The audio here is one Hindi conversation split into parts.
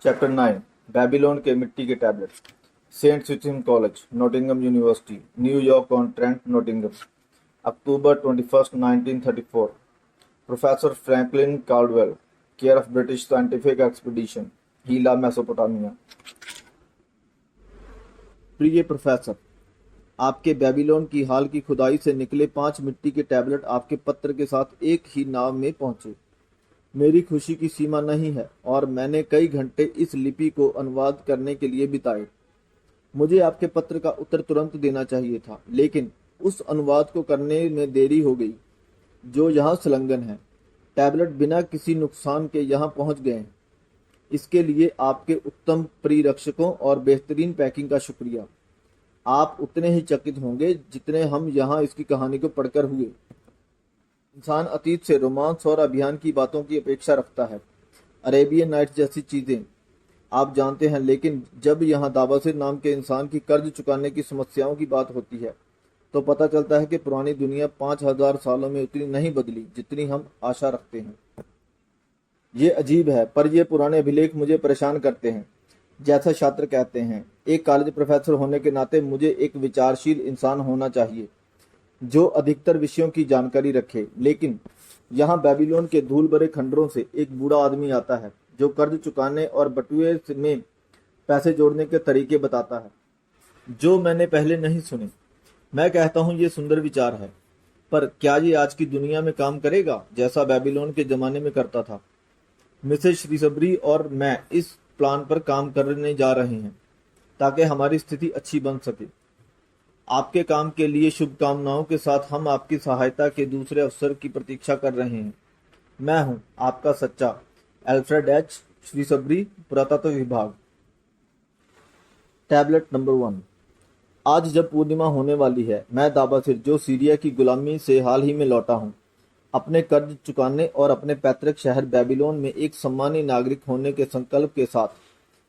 चैप्टर 9 बेबीलोन के मिट्टी के tablet. Saint Stephen College, Nottingham University, New York on Trent, Nottingham, October 21, 1934। Professor Franklin Cardwell, care of British scientific expedition, Hilla, Mesopotamia. प्रिय प्रोफेसर, आपके बेबीलोन की हाल की खुदाई से निकले 5 मिट्टी के टैबलेट आपके पत्र के साथ एक ही नाव में पहुंचे। मेरी खुशी की सीमा नहीं है और मैंने कई घंटे इस लिपि को अनुवाद करने के लिए बिताए। मुझे आपके पत्र का उत्तर तुरंत देना चाहिए था, लेकिन उस अनुवाद को करने में देरी हो गई जो यहाँ संलग्न है। टैबलेट बिना किसी नुकसान के यहाँ पहुँच गए हैं। इसके लिए आपके उत्तम परिरक्षकों और बेहतरीन पैकिंग का शुक्रिया। आप उतने ही चकित होंगे जितने हम यहाँ इसकी कहानी को पढ़कर हुए। इंसान अतीत से रोमांस और अभियान की बातों की अपेक्षा रखता है, अरेबियन नाइट्स जैसी चीजें, आप जानते हैं। लेकिन जब यहाँ दाबासिर नाम के इंसान की कर्ज चुकाने की समस्याओं की बात होती है तो पता चलता है कि पुरानी दुनिया 5000 सालों में उतनी नहीं बदली जितनी हम आशा रखते हैं। ये अजीब है, पर ये पुराने अभिलेख मुझे परेशान करते हैं। जैसा छात्र कहते हैं, एक कॉलेज प्रोफेसर होने के नाते मुझे एक विचारशील इंसान होना चाहिए जो अधिकतर विषयों की जानकारी रखे। लेकिन यहाँ बेबीलोन के धूल भरे खंडरों से एक बूढ़ा आदमी आता है जो कर्ज चुकाने और बटुए में पैसे जोड़ने के तरीके बताता है जो मैंने पहले नहीं सुने। मैं कहता हूँ ये सुंदर विचार है, पर क्या ये आज की दुनिया में काम करेगा जैसा बेबीलोन के जमाने में करता था? मिसेस श्रीसबरी और मैं इस प्लान पर काम करने जा रहे हैं ताकि हमारी स्थिति अच्छी बन सके। आपके काम के लिए शुभकामनाओं के साथ हम आपकी सहायता के दूसरे अवसर की प्रतीक्षा कर रहे हैं। मैं हूं आपका सच्चा अल्फ्रेड एच श्रीसबरी, पुरातत्व विभाग। Tablet number 1। आज जब पूर्णिमा होने वाली है, मैं दाबासिर, जो सीरिया की गुलामी से हाल ही में लौटा हूं, अपने कर्ज चुकाने और अपने पैतृक शहर बेबीलोन में एक सम्मानी नागरिक होने के संकल्प के साथ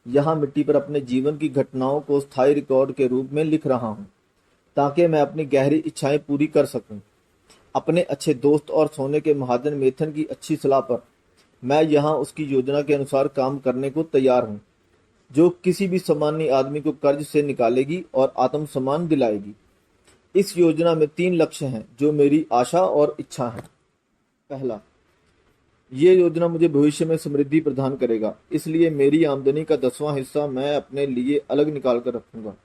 यहाँ मिट्टी पर अपने जीवन की घटनाओं को स्थायी रिकॉर्ड के रूप में लिख रहा हूँ ताकि मैं अपनी गहरी इच्छाएं पूरी कर सकूं। अपने अच्छे दोस्त और सोने के महाजन मेथन की अच्छी सलाह पर मैं यहाँ उसकी योजना के अनुसार काम करने को तैयार हूँ, जो किसी भी सामान्य आदमी को कर्ज से निकालेगी और आत्मसम्मान दिलाएगी। इस योजना में 3 लक्ष्य हैं जो मेरी आशा और इच्छा है। पहला, ये योजना मुझे भविष्य में समृद्धि प्रदान करेगा, इसलिए मेरी आमदनी का 10वां हिस्सा मैं अपने लिए अलग निकाल कर रखूंगा।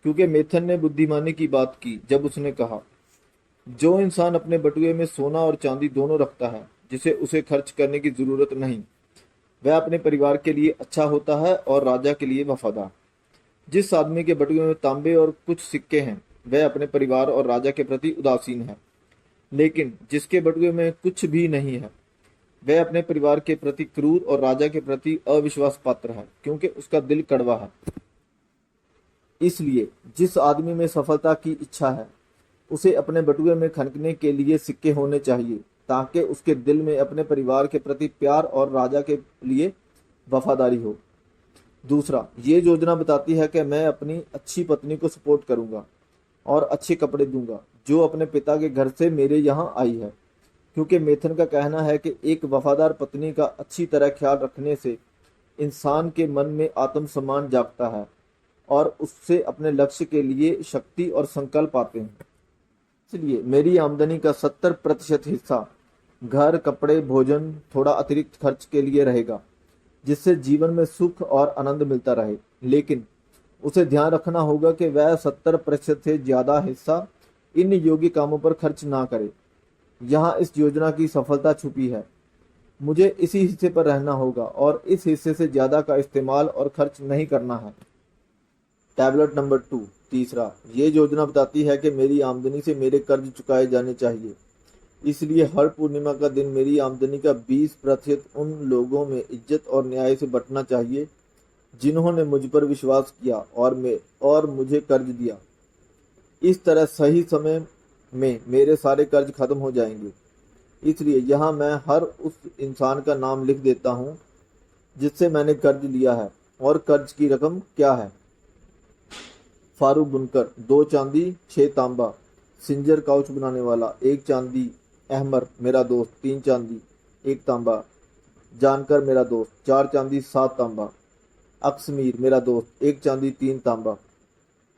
क्योंकि मेथन ने बुद्धिमानी की बात की जब उसने कहा, जो इंसान अपने बटुए में सोना और चांदी दोनों रखता है जिसे उसे खर्च करने की जरूरत नहीं, वह अपने परिवार के लिए अच्छा होता है और राजा के लिए वफादार। जिस आदमी के बटुए में तांबे और कुछ सिक्के हैं, वह अपने परिवार और राजा के प्रति उदासीन है। लेकिन जिसके बटुए में कुछ भी नहीं है, वह अपने परिवार के प्रति क्रूर और राजा के प्रति अविश्वास पात्र है, क्योंकि उसका दिल कड़वा है। इसलिए जिस आदमी में सफलता की इच्छा है, उसे अपने बटुए में खनकने के लिए सिक्के होने चाहिए ताकि उसके दिल में अपने परिवार के प्रति प्यार और राजा के लिए वफादारी हो। दूसरा, ये योजना बताती है कि मैं अपनी अच्छी पत्नी को सपोर्ट करूंगा और अच्छे कपड़े दूंगा जो अपने पिता के घर से मेरे यहाँ आई है, क्योंकि मेथन का कहना है कि एक वफादार पत्नी का अच्छी तरह ख्याल रखने से इंसान के मन में आत्मसम्मान जागता है और उससे अपने लक्ष्य के लिए शक्ति और संकल्प आते हैं। इसलिए मेरी आमदनी का 70% हिस्सा घर, कपड़े, भोजन, थोड़ा अतिरिक्त खर्च के लिए रहेगा, जिससे जीवन में सुख और आनंद मिलता रहे। लेकिन उसे ध्यान रखना होगा कि वह 70% से ज्यादा हिस्सा इन योग्य कामों पर खर्च ना करे। यहाँ इस योजना की सफलता छुपी है। मुझे इसी हिस्से पर रहना होगा और इस हिस्से से ज्यादा का इस्तेमाल और खर्च नहीं करना है। Tablet number 2। तीसरा, ये योजना बताती है कि मेरी आमदनी से मेरे कर्ज चुकाए जाने चाहिए। इसलिए हर पूर्णिमा का दिन मेरी आमदनी का 20% उन लोगों में इज्जत और न्याय से बंटना चाहिए जिन्होंने मुझ पर विश्वास किया और मुझे कर्ज दिया। इस तरह सही समय में मेरे सारे कर्ज खत्म हो जाएंगे। इसलिए यहाँ मैं हर उस इंसान का नाम लिख देता हूँ जिससे मैंने कर्ज लिया है और कर्ज की रकम क्या है। फारूक बुनकर, 2 चांदी 6 तांबा। सिंजर काउच बनाने वाला, 1 चांदी। अहमर, मेरा दोस्त, 3 चांदी 1 तांबा। जानकर, मेरा दोस्त, 4 चांदी 7 तांबा। अक्समीर मेरा दोस्त 1 चांदी 3 तांबा।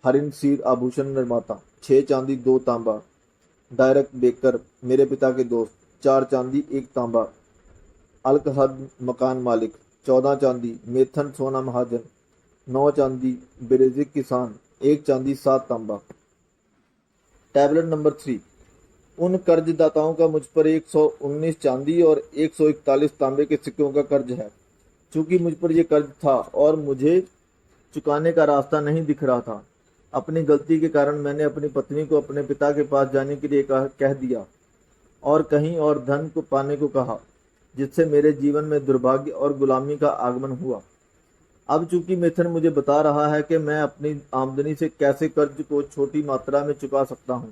हरिन सीर आभूषण निर्माता 6 चांदी 2 तांबा। डायरेक्ट बेकर मेरे पिता के दोस्त 4 चांदी 1 तांबा। अलकहद मकान मालिक 14 चांदी। मेथन सोना महाजन 9 चांदी। बेरेजिक किसान 1 चांदी 7 तांबा। Tablet number 3। उन कर्जदाताओं का मुझ पर 119 चांदी और 141 तांबे के सिक्कों का कर्ज है। चूंकि मुझ पर यह कर्ज था और मुझे चुकाने का रास्ता नहीं दिख रहा था, अपनी गलती के कारण मैंने अपनी पत्नी को अपने पिता के पास जाने के लिए कह दिया और कहीं और धन को पाने को कहा, जिससे मेरे जीवन में दुर्भाग्य और गुलामी का आगमन हुआ। अब चूंकि मिथुन मुझे बता रहा है कि मैं अपनी आमदनी से कैसे कर्ज को छोटी मात्रा में चुका सकता हूँ,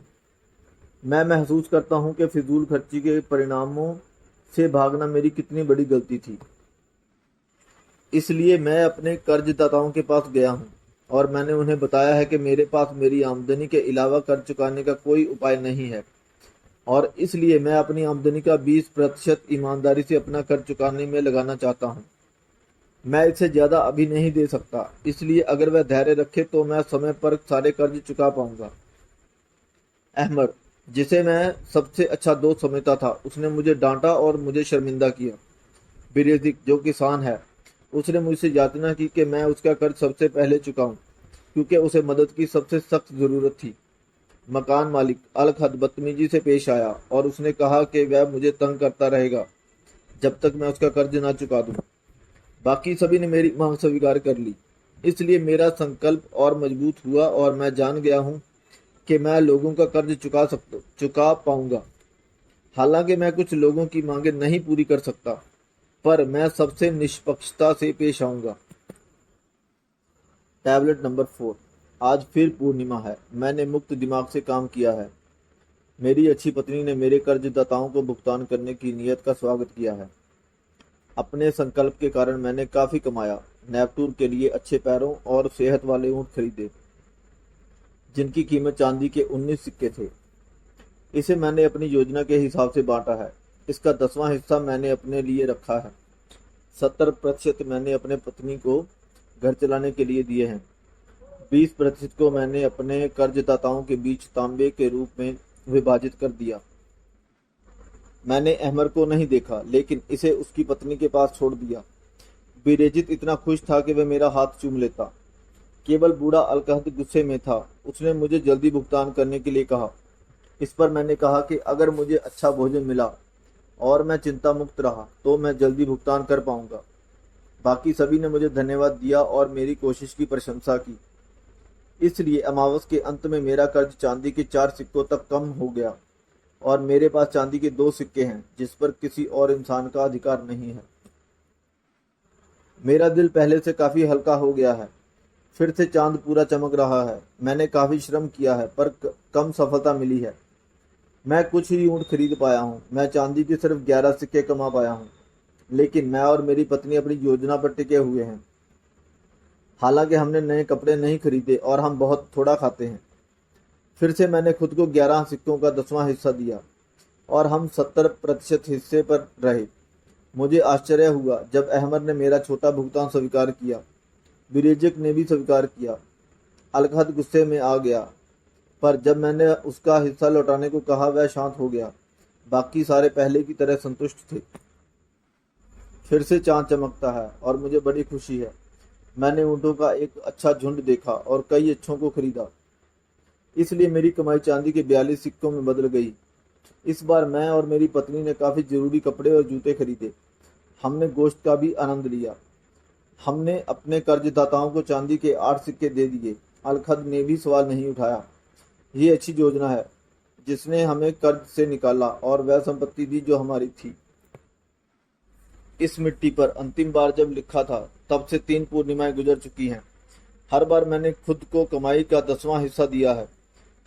मैं महसूस करता हूँ कि फिजूल खर्ची के परिणामों से भागना मेरी कितनी बड़ी गलती थी। इसलिए मैं अपने कर्जदाताओं के पास गया हूँ और मैंने उन्हें बताया है कि मेरे पास मेरी आमदनी के अलावा कर्ज चुकाने का कोई उपाय नहीं है और इसलिए मैं अपनी आमदनी का 20% ईमानदारी से अपना कर्ज चुकाने में लगाना चाहता हूँ। मैं इससे ज्यादा अभी नहीं दे सकता, इसलिए अगर वह धैर्य रखे तो मैं समय पर सारे कर्ज चुका पाऊंगा। अहमद, जिसे मैं सबसे अच्छा दोस्त समझता था, उसने मुझे डांटा और मुझे शर्मिंदा किया। बिरेजिक, जो किसान है, उसने मुझसे याचना की कि मैं उसका कर्ज सबसे पहले चुकाऊं, क्योंकि उसे मदद की सबसे सख्त जरूरत थी। मकान मालिक अलखद बदतमीजी से पेश आया और उसने कहा कि वह मुझे तंग करता रहेगा जब तक मैं उसका कर्ज ना चुका दूं। बाकी सभी ने मेरी मांग स्वीकार कर ली, इसलिए मेरा संकल्प और मजबूत हुआ और मैं जान गया हूं कि मैं लोगों का कर्ज चुका पाऊंगा। हालांकि मैं कुछ लोगों की मांगे नहीं पूरी कर सकता, पर मैं सबसे निष्पक्षता से पेश आऊंगा। Tablet number 4। आज फिर पूर्णिमा है। मैंने मुक्त दिमाग से काम किया है। मेरी अच्छी पत्नी ने मेरे कर्जदाताओं को भुगतान करने की नीयत का स्वागत किया है। अपने संकल्प के कारण मैंने काफी कमाया। नेपटूर के लिए अच्छे पैरों और सेहत वाले ऊंट खरीदे, जिनकी कीमत चांदी के 19 सिक्के थे। इसे मैंने अपनी योजना के हिसाब से बांटा है। इसका 10वां हिस्सा मैंने अपने लिए रखा है। 70% मैंने अपने पत्नी को घर चलाने के लिए दिए हैं। 20% को मैंने अपने कर्जदाताओं के बीच तांबे के रूप में विभाजित कर दिया। मैंने अहमर को नहीं देखा, लेकिन इसे उसकी पत्नी के पास छोड़ दिया। बिरेजित इतना खुश था कि वह मेरा हाथ चूम लेता। केवल बूढ़ा अलकहद गुस्से में था। उसने मुझे जल्दी भुगतान करने के लिए कहा। इस पर मैंने कहा कि अगर मुझे अच्छा भोजन मिला और मैं चिंता मुक्त रहा तो मैं जल्दी भुगतान कर पाऊंगा। बाकी सभी ने मुझे धन्यवाद दिया और मेरी कोशिश की प्रशंसा की। इसलिए अमावस के अंत में मेरा कर्ज चांदी के 4 सिक्कों तक कम हो गया और मेरे पास चांदी के 2 सिक्के हैं, जिस पर किसी और इंसान का अधिकार नहीं है। मेरा दिल पहले से काफी हल्का हो गया है। फिर से चांद पूरा चमक रहा है। मैंने काफी श्रम किया है, पर कम सफलता मिली है। मैं कुछ ही ऊँट खरीद पाया हूँ। मैं चांदी के सिर्फ 11 सिक्के कमा पाया हूँ, लेकिन मैं और मेरी पत्नी अपनी योजना पर टिके हुए हैं। हालांकि हमने नए कपड़े नहीं खरीदे और हम बहुत थोड़ा खाते हैं। फिर से मैंने खुद को 11 सिक्कों का 10वां हिस्सा दिया और हम 70% हिस्से पर रहे। मुझे आश्चर्य हुआ जब अहमद ने मेरा छोटा भुगतान स्वीकार किया। बिरेजिक ने भी स्वीकार किया। अलखद गुस्से में आ गया, पर जब मैंने उसका हिस्सा लौटाने को कहा वह शांत हो गया। बाकी सारे पहले की तरह संतुष्ट थे। फिर से चांद चमकता है और मुझे बड़ी खुशी है। मैंने ऊँटों का एक अच्छा झुंड देखा और कई अच्छों को खरीदा। इसलिए मेरी कमाई चांदी के 42 सिक्कों में बदल गई। इस बार मैं और मेरी पत्नी ने काफी जरूरी कपड़े और जूते खरीदे। हमने गोश्त का भी आनंद लिया। हमने अपने कर्जदाताओं को चांदी के 8 सिक्के दे दिए। अलखद ने भी सवाल नहीं उठाया। ये अच्छी योजना है, जिसने हमें कर्ज से निकाला और वह संपत्ति दी जो हमारी थी। इस मिट्टी पर अंतिम बार जब लिखा था, तब से 3 पूर्णिमाएं गुजर चुकी हैं। हर बार मैंने खुद को कमाई का 10वां हिस्सा दिया है।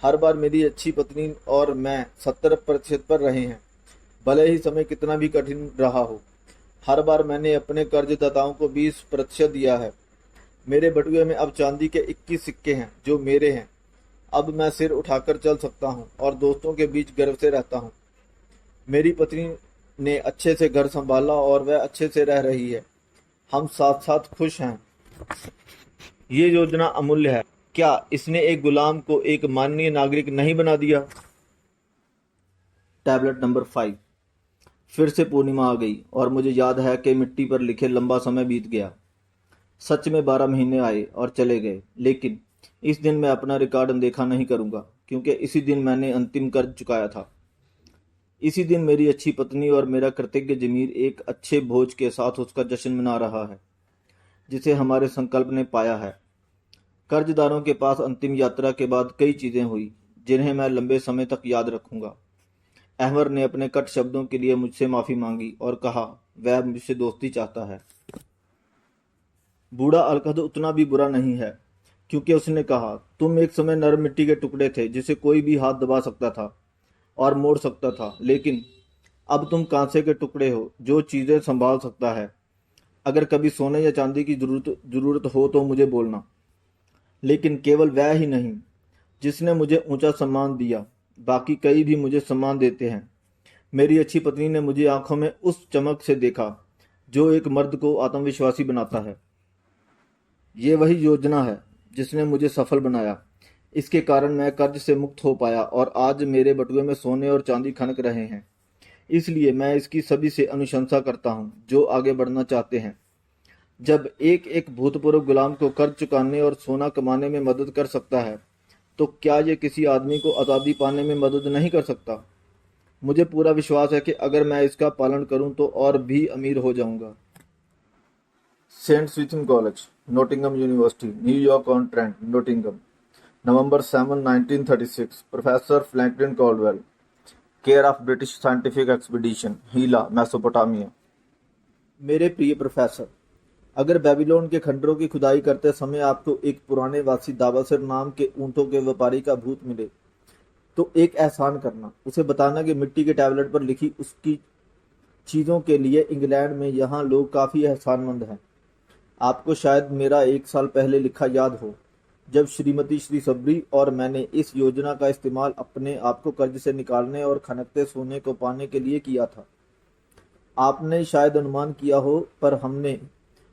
हर बार मेरी अच्छी पत्नी और मैं 70% पर रहे हैं, भले ही समय कितना भी कठिन रहा हो। हर बार मैंने अपने कर्जदाताओं को 20% दिया है। मेरे बटुए में अब चांदी के 21 सिक्के हैं जो मेरे हैं। अब मैं सिर उठाकर चल सकता हूँ और दोस्तों के बीच गर्व से रहता हूँ। मेरी पत्नी ने अच्छे से घर संभाला और वह अच्छे से रह रही है। हम साथ साथ खुश हैं ये योजना अमूल्य है। क्या इसने एक गुलाम को एक माननीय नागरिक नहीं बना दिया? Tablet number 5। फिर से पूर्णिमा आ गई और मुझे याद है कि मिट्टी पर लिखे लंबा समय बीत गया। सच में 12 महीने आए और चले गए, लेकिन इस दिन मैं अपना रिकॉर्ड अनदेखा नहीं करूंगा, क्योंकि इसी दिन मैंने अंतिम कर्ज चुकाया था। इसी दिन मेरी अच्छी पत्नी और मेरा कृतज्ञ जमीर एक अच्छे भोज के साथ उसका जश्न मना रहा है जिसे हमारे संकल्प ने पाया है। कर्जदारों के पास अंतिम यात्रा के बाद कई चीजें हुई जिन्हें मैं लंबे समय तक याद रखूंगा। अहमर ने अपने कट शब्दों के लिए मुझसे माफी मांगी और कहा वह मुझसे दोस्ती चाहता है। बूढ़ा अलकद उतना भी बुरा नहीं है, क्योंकि उसने कहा तुम एक समय नरम मिट्टी के टुकड़े थे जिसे कोई भी हाथ दबा सकता था और मोड़ सकता था, लेकिन अब तुम कांसे के टुकड़े हो जो चीजें संभाल सकता है। अगर कभी सोने या चांदी की जरूरत हो तो मुझे बोलना। लेकिन केवल वह ही नहीं जिसने मुझे ऊंचा सम्मान दिया, बाकी कई भी मुझे सम्मान देते हैं। मेरी अच्छी पत्नी ने मुझे आंखों में उस चमक से देखा जो एक मर्द को आत्मविश्वासी बनाता है। ये वही योजना है जिसने मुझे सफल बनाया। इसके कारण मैं कर्ज से मुक्त हो पाया और आज मेरे बटुए में सोने और चांदी खनक रहे हैं। इसलिए मैं इसकी सभी से अनुशंसा करता हूँ जो आगे बढ़ना चाहते हैं। जब एक एक भूतपूर्व गुलाम को कर्ज चुकाने और सोना कमाने में मदद कर सकता है, तो क्या ये किसी आदमी को आज़ादी पाने में मदद नहीं कर सकता? मुझे पूरा विश्वास है कि अगर मैं इसका पालन करूं तो और भी अमीर हो जाऊंगा। Saint Swithin college, Nottingham university, New York on Trent, Nottingham, November 7, 1936। Professor Franklin Caldwell, care of British scientific expedition, Hilla, Mesopotamia. मेरे प्रिय प्रोफेसर, अगर बेबीलोन के खंडरों की खुदाई करते समय आपको एक पुराने वासी दावासिर नाम के ऊंटों के व्यापारी का भूत मिले, तो एक एहसान करना, उसे बताना कि मिट्टी के टैबलेट पर लिखी उसकी चीज़ों के लिए इंग्लैंड में यहाँ लोग काफ़ी एहसानमंद हैं। आपको शायद मेरा 1 साल पहले लिखा याद हो, जब श्रीमती श्री सबरी और मैंने इस योजना का इस्तेमाल अपने आप को कर्ज से निकालने और खनकते सोने को पाने के लिए किया था। आपने शायद अनुमान किया हो, पर हमने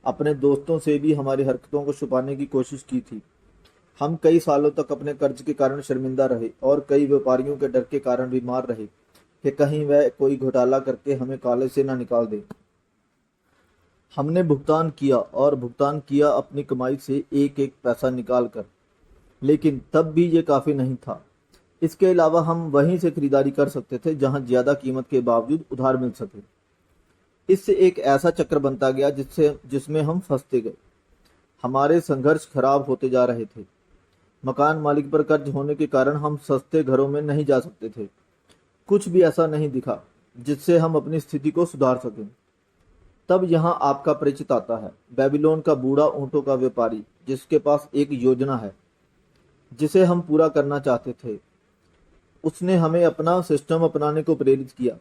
अपने दोस्तों से भी हमारी हरकतों को छुपाने की कोशिश की थी। हम कई सालों तक अपने कर्ज के कारण शर्मिंदा रहे और कई व्यापारियों के डर के कारण बीमार रहे कि कहीं वह कोई घोटाला करके हमें काले से न निकाल दे। हमने भुगतान किया और भुगतान किया अपनी कमाई से एक एक पैसा निकाल कर, लेकिन तब भी ये काफ़ी नहीं था। इसके अलावा हम वहीं से खरीदारी कर सकते थे जहां ज़्यादा कीमत के बावजूद उधार मिल सके। इससे एक ऐसा चक्र बनता गया जिसमें हम फंसते गए। हमारे संघर्ष खराब होते जा रहे थे। मकान मालिक पर कर्ज होने के कारण हम सस्ते घरों में नहीं जा सकते थे। कुछ भी ऐसा नहीं दिखा जिससे हम अपनी स्थिति को सुधार सकें। तब यहाँ आपका परिचित आता है, बेबीलोन का बूढ़ा ऊंटों का व्यापारी, जिसके पास एक योजना है जिसे हम पूरा करना चाहते थे। उसने हमें अपना सिस्टम अपनाने को प्रेरित किया।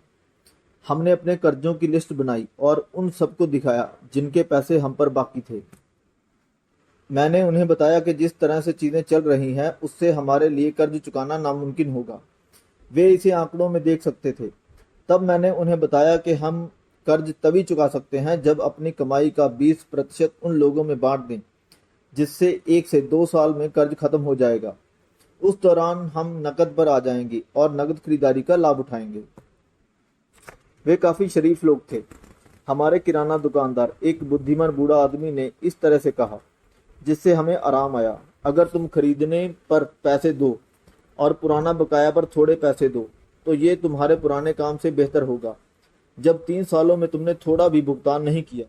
हमने अपने कर्जों की लिस्ट बनाई और उन सबको दिखाया जिनके पैसे हम पर बाकी थे। मैंने उन्हें बताया कि जिस तरह से चीजें चल रही हैं उससे हमारे लिए कर्ज चुकाना नामुमकिन होगा। वे इसे आंकड़ों में देख सकते थे। तब मैंने उन्हें बताया कि हम कर्ज तभी चुका सकते हैं जब अपनी कमाई का 20% उन लोगों में बांट दें जिससे 1 से 2 साल में कर्ज खत्म हो जाएगा। उस दौरान हम नकद पर आ जाएंगे और नकद खरीदारी का लाभ उठाएंगे। वे काफी शरीफ लोग थे। हमारे किराना दुकानदार, एक बुद्धिमान बूढ़ा आदमी, ने इस तरह से कहा जिससे हमें आराम आया, अगर तुम खरीदने पर पैसे दो और पुराना बकाया पर थोड़े पैसे दो तो ये तुम्हारे पुराने काम से बेहतर होगा जब 3 सालों में तुमने थोड़ा भी भुगतान नहीं किया।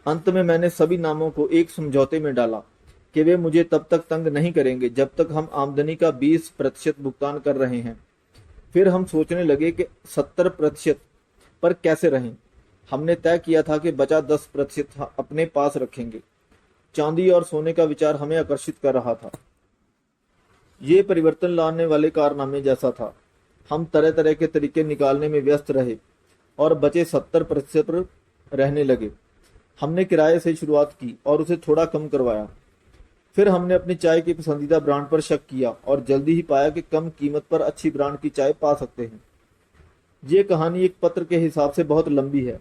अंत में मैंने सभी नामों को एक समझौते में डाला कि वे मुझे तब तक तंग नहीं करेंगे जब तक हम आमदनी का 20% भुगतान कर रहे हैं। फिर हम सोचने लगे कि 70% पर कैसे रहें। हमने तय किया था कि बचा 10% अपने पास रखेंगे। चांदी और सोने का विचार हमें आकर्षित कर रहा था। ये परिवर्तन लाने वाले कारनामे जैसा था। हम तरह तरह के तरीके निकालने में व्यस्त रहे और बचे 70% पर रहने लगे। हमने किराए से शुरुआत की और उसे थोड़ा कम करवाया। फिर हमने अपनी चाय की पसंदीदा ब्रांड पर शक किया और जल्दी ही पाया कि कम कीमत पर अच्छी ब्रांड की चाय पा सकते हैं। ये कहानी एक पत्र के हिसाब से बहुत लंबी है,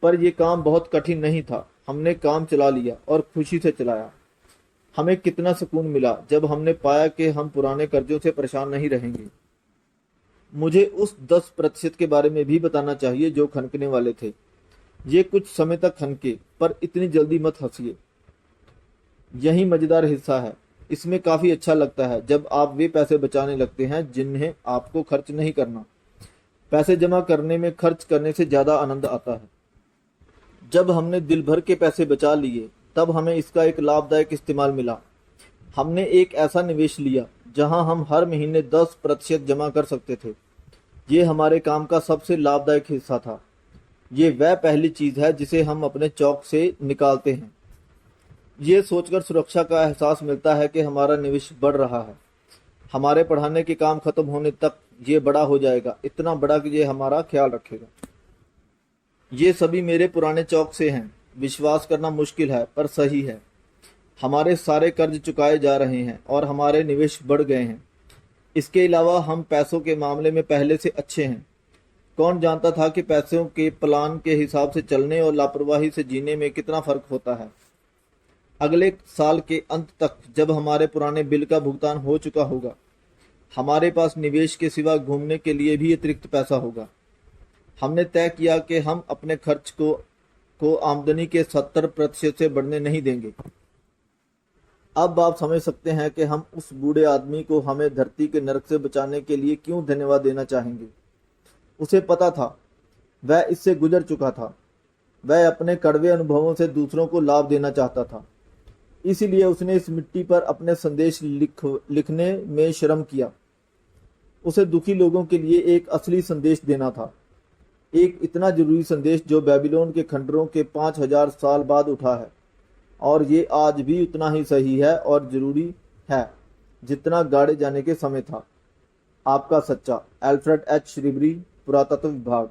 पर यह काम बहुत कठिन नहीं था। हमने काम चला लिया और खुशी से चलाया। हमें कितना सुकून मिला जब हमने पाया कि हम पुराने कर्जों से परेशान नहीं रहेंगे। मुझे उस 10% के बारे में भी बताना चाहिए जो खनकने वाले थे। ये कुछ समय तक खनके, पर इतनी जल्दी मत हंसिए। यही मजेदार हिस्सा है। इसमें काफी अच्छा लगता है जब आप वे पैसे बचाने लगते हैं जिन्हें आपको खर्च नहीं करना। पैसे जमा करने में खर्च करने से ज्यादा आनंद आता है। जब हमने दिल भर के पैसे बचा लिए, तब हमें इसका एक लाभदायक इस्तेमाल मिला। हमने एक ऐसा निवेश लिया जहां हम हर महीने 10% जमा कर सकते थे। ये हमारे काम का सबसे लाभदायक हिस्सा था। ये वह पहली चीज है जिसे हम अपने चौक से निकालते हैं। ये सोचकर सुरक्षा का एहसास मिलता है कि हमारा निवेश बढ़ रहा है। हमारे पढ़ाने के काम खत्म होने तक ये बड़ा हो जाएगा, इतना बड़ा कि ये हमारा ख्याल रखेगा। ये सभी मेरे पुराने चौक से हैं। विश्वास करना मुश्किल है पर सही है। हमारे सारे कर्ज चुकाए जा रहे हैं और हमारे निवेश बढ़ गए हैं। इसके अलावा हम पैसों के मामले में पहले से अच्छे हैं। कौन जानता था कि पैसों के प्लान के हिसाब से चलने और लापरवाही से जीने में कितना फर्क होता है। अगले साल के अंत तक जब हमारे पुराने बिल का भुगतान हो चुका होगा, हमारे पास निवेश के सिवा घूमने के लिए भी अतिरिक्त पैसा होगा। हमने तय किया कि हम अपने खर्च को आमदनी के 70% से बढ़ने नहीं देंगे। अब आप समझ सकते हैं कि हम उस बूढ़े आदमी को हमें धरती के नरक से बचाने के लिए क्यों धन्यवाद देना चाहेंगे। उसे पता था, वह इससे गुजर चुका था। वह अपने कड़वे अनुभवों से दूसरों को लाभ देना चाहता था। इसीलिए उसने इस मिट्टी पर अपने संदेश लिखने में शर्म किया। उसे दुखी लोगों के लिए एक असली संदेश देना था, एक इतना जरूरी संदेश जो बेबीलोन के खंडरों के 5000 साल बाद उठा है, और ये आज भी उतना ही सही है और जरूरी है जितना गाड़े जाने के समय था। आपका सच्चा, अल्फ्रेड एच श्रीबरी, पुरातत्व विभाग।